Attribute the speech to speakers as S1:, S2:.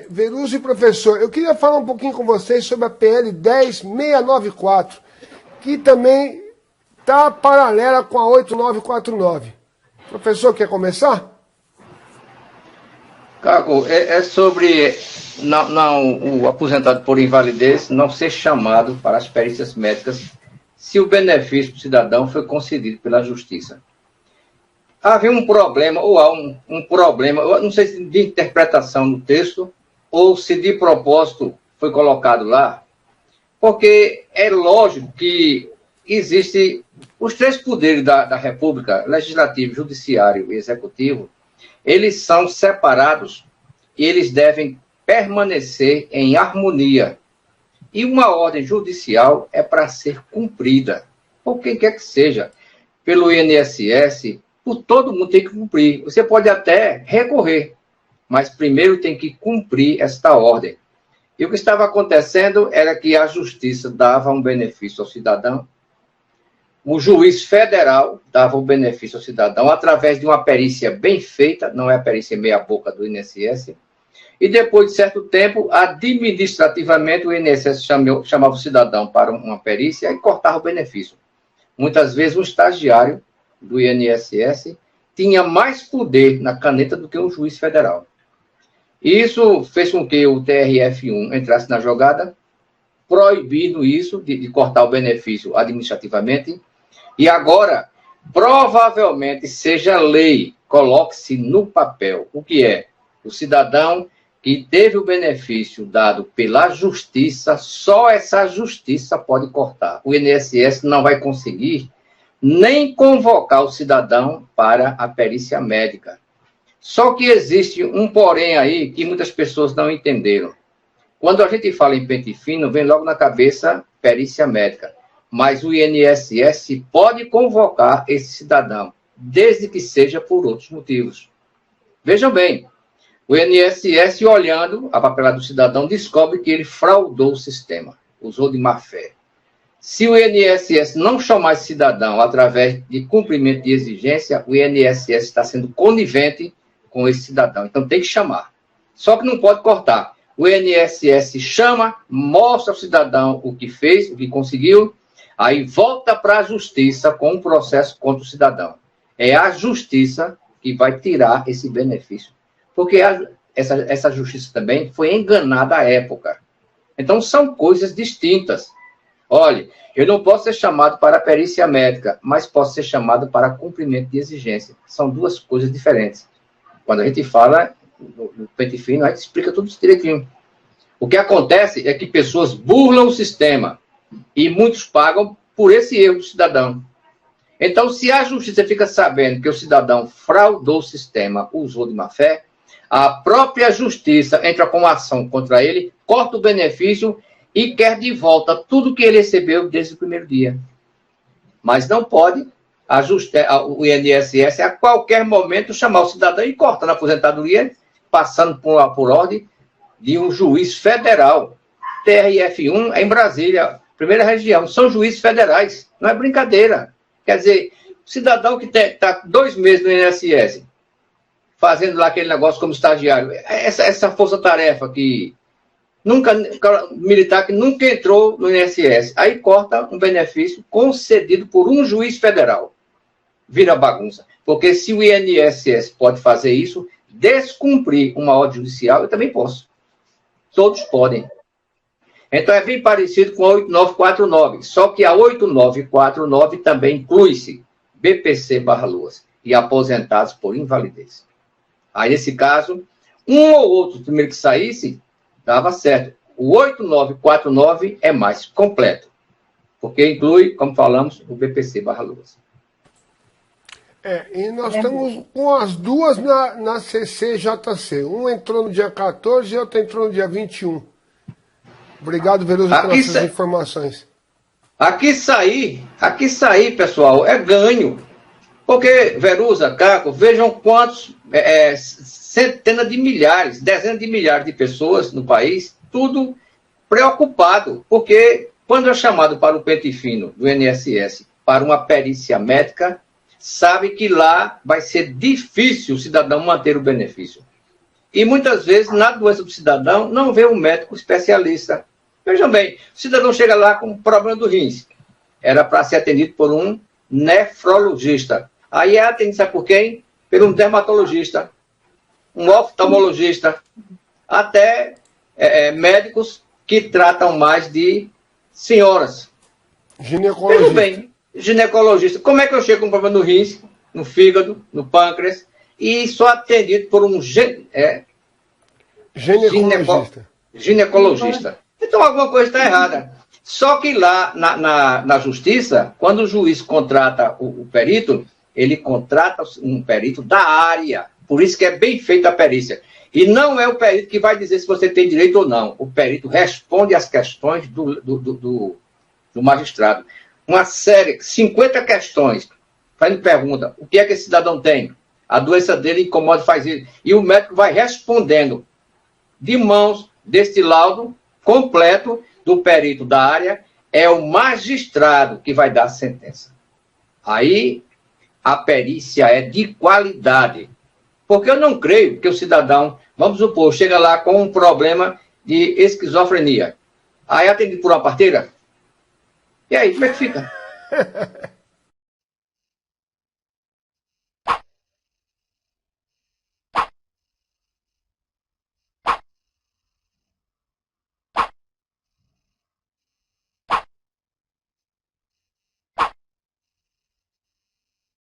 S1: Veruso e professor, eu queria falar um pouquinho com vocês sobre a PL 10694, que também está paralela com a 8949. Professor, quer começar?
S2: Caco, é sobre o aposentado por invalidez não ser chamado para as perícias médicas se o benefício do cidadão foi concedido pela Justiça. Havia um problema, ou há um problema, eu não sei se de interpretação no texto, ou se de propósito foi colocado lá, porque é lógico que existem os três poderes da República, legislativo, judiciário e executivo, eles são separados e eles devem permanecer em harmonia. E uma ordem judicial é para ser cumprida, por quem quer que seja, pelo INSS, por todo mundo tem que cumprir. Você pode até recorrer, mas primeiro tem que cumprir esta ordem. E o que estava acontecendo era que a Justiça dava um benefício ao cidadão, o juiz federal dava o benefício ao cidadão através de uma perícia bem feita, não é a perícia meia-boca do INSS, e depois de certo tempo, administrativamente, o INSS chamava o cidadão para uma perícia e cortava o benefício. Muitas vezes, um estagiário do INSS tinha mais poder na caneta do que um juiz federal. E isso fez com que o TRF1 entrasse na jogada, proibindo isso, de cortar o benefício administrativamente, e agora, provavelmente, seja lei, coloque-se no papel, o que é o cidadão que teve o benefício dado pela Justiça, só essa Justiça pode cortar. O INSS não vai conseguir nem convocar o cidadão para a perícia médica. Só que existe um porém aí que muitas pessoas não entenderam. Quando a gente fala em pente fino, vem logo na cabeça perícia médica. Mas o INSS pode convocar esse cidadão, desde que seja por outros motivos. Vejam bem, o INSS, olhando a papelada do cidadão, descobre que ele fraudou o sistema, usou de má fé. Se o INSS não chamar esse cidadão através de cumprimento de exigência, o INSS está sendo conivente com esse cidadão. Então tem que chamar. Só que não pode cortar. O INSS chama, mostra ao cidadão o que fez, o que conseguiu, aí volta para a Justiça com um processo contra o cidadão. É a Justiça que vai tirar esse benefício. Porque essa Justiça também foi enganada à época. Então são coisas distintas. Olha, eu não posso ser chamado para a perícia médica, mas posso ser chamado para cumprimento de exigência. São duas coisas diferentes. Quando a gente fala no pente fino, a gente explica tudo direitinho. O que acontece é que pessoas burlam o sistema e muitos pagam por esse erro do cidadão. Então, se a Justiça fica sabendo que o cidadão fraudou o sistema, usou de má fé, a própria Justiça entra com uma ação contra ele, corta o benefício e quer de volta tudo que ele recebeu desde o primeiro dia. Mas não pode o INSS a qualquer momento chamar o cidadão e corta na aposentadoria, passando por ordem de um juiz federal. TRF1 é em Brasília, primeira região, são juízes federais, não é brincadeira. Quer dizer, o cidadão que está 2 meses no INSS, fazendo lá aquele negócio como estagiário, essa força-tarefa que militar que nunca entrou no INSS, aí corta um benefício concedido por um juiz federal. Vira bagunça. Porque se o INSS pode fazer isso, descumprir uma ordem judicial, eu também posso. Todos podem. Então é bem parecido com a 8949, só que a 8949 também inclui-se BPC/LOAS e aposentados por invalidez. Aí, nesse caso, um ou outro primeiro que saísse, dava certo. O 8949 é mais completo, porque inclui, como falamos, o BPC/LOAS.
S1: E nós estamos com as duas na CCJC. Um entrou no dia 14 e outro entrou no dia 21. Obrigado, Veruso, pelas informações.
S2: Aqui sair, pessoal, é ganho. Porque, Verusa, Caco, vejam quantos, centenas de milhares, dezenas de milhares de pessoas no país, tudo preocupado. Porque quando é chamado para o pente fino do INSS para uma perícia médica, sabe que lá vai ser difícil o cidadão manter o benefício. E muitas vezes, na doença do cidadão, não vê um médico especialista. Vejam bem, o cidadão chega lá com um problema do rins. Era para ser atendido por um nefrologista. Aí é atendido, sabe por quem? Por um dermatologista, um oftalmologista, até médicos que tratam mais de senhoras.
S1: Ginecologista.
S2: Vejam bem, ginecologista. Como é que eu chego com um problema no rins, no fígado, no pâncreas, e sou atendido por um ginecologista? Então alguma coisa está errada. Só que lá na justiça, quando o juiz contrata o perito, ele contrata um perito da área. Por isso que é bem feita a perícia. E não é o perito que vai dizer se você tem direito ou não. O perito responde às questões do magistrado. Uma série, 50 questões. Fazendo pergunta, o que é que esse cidadão tem? A doença dele incomoda, faz isso. E o médico vai respondendo de mãos deste laudo completo do perito da área. É o magistrado que vai dar a sentença. Aí a perícia é de qualidade. Porque eu não creio que o cidadão, vamos supor, chega lá com um problema de esquizofrenia. Aí é atendido por uma parteira. E aí, como é que fica?